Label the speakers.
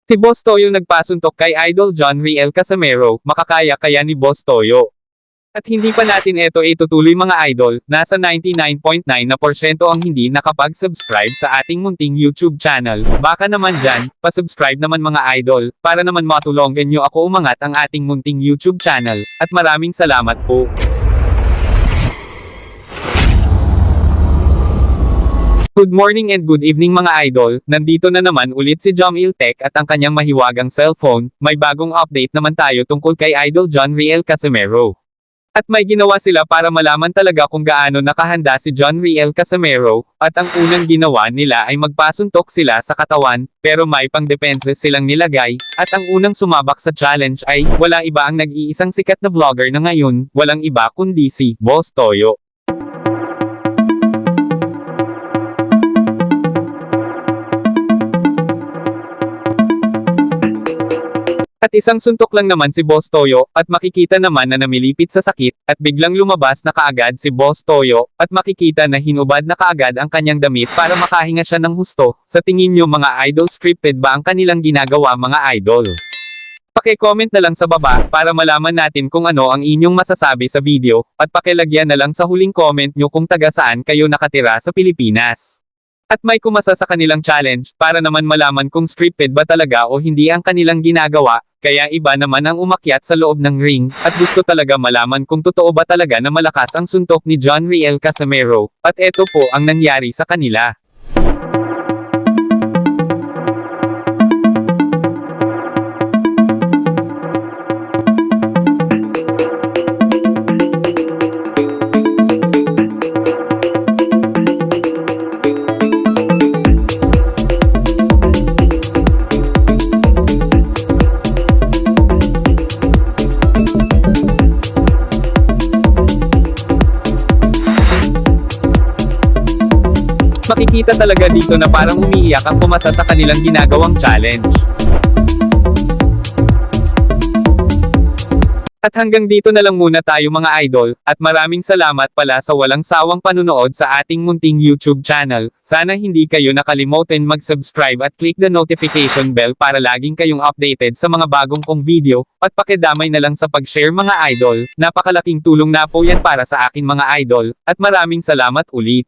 Speaker 1: Si Boss Toyo nagpasuntok kay Idol John Riel Casimero, makakaya kaya ni Boss Toyo. At hindi pa natin ito itutuloy mga idol, nasa 99.9% ang hindi nakapag-subscribe sa ating munting YouTube channel. Baka naman dyan, pasubscribe naman mga idol, para naman matulungan nyo ako umangat ang ating munting YouTube channel. At maraming salamat po. Good morning and good evening mga idol, nandito na naman ulit si Jomil Tech at ang kanyang mahiwagang cellphone. May bagong update naman tayo tungkol kay Idol John Riel Casimero. At may ginawa sila para malaman talaga kung gaano nakahanda si John Riel Casimero, at ang unang ginawa nila ay magpasuntok sila sa katawan, pero may pang-depenses silang nilagay, at ang unang sumabak sa challenge ay, wala iba ang nag-iisang sikat na vlogger na ngayon, walang iba kundi si Boss Toyo. At isang suntok lang naman si Boss Toyo, at makikita naman na namilipit sa sakit, at biglang lumabas na kaagad si Boss Toyo, at makikita na hinubad na kaagad ang kanyang damit para makahinga siya ng husto. Sa tingin nyo mga idol, scripted ba ang kanilang ginagawa mga idol? Paki-comment na lang sa baba, para malaman natin kung ano ang inyong masasabi sa video, at pakilagyan na lang sa huling comment nyo kung taga saan kayo nakatira sa Pilipinas. At may kumasa sa kanilang challenge, para naman malaman kung scripted ba talaga o hindi ang kanilang ginagawa, kaya iba naman ang umakyat sa loob ng ring, at gusto talaga malaman kung totoo ba talaga na malakas ang suntok ni John Riel Casimero, at eto po ang nangyari sa kanila. Makikita talaga dito na parang umiiyak ang pumasa sa kanilang ginagawang challenge. At hanggang dito na lang muna tayo mga idol, at maraming salamat pala sa walang sawang panunood sa ating munting YouTube channel. Sana hindi kayo nakalimutan mag-subscribe at click the notification bell para laging kayong updated sa mga bagong kong video, at pakidamay na lang sa pag-share mga idol. Napakalaking tulong na po yan para sa akin mga idol, at maraming salamat ulit.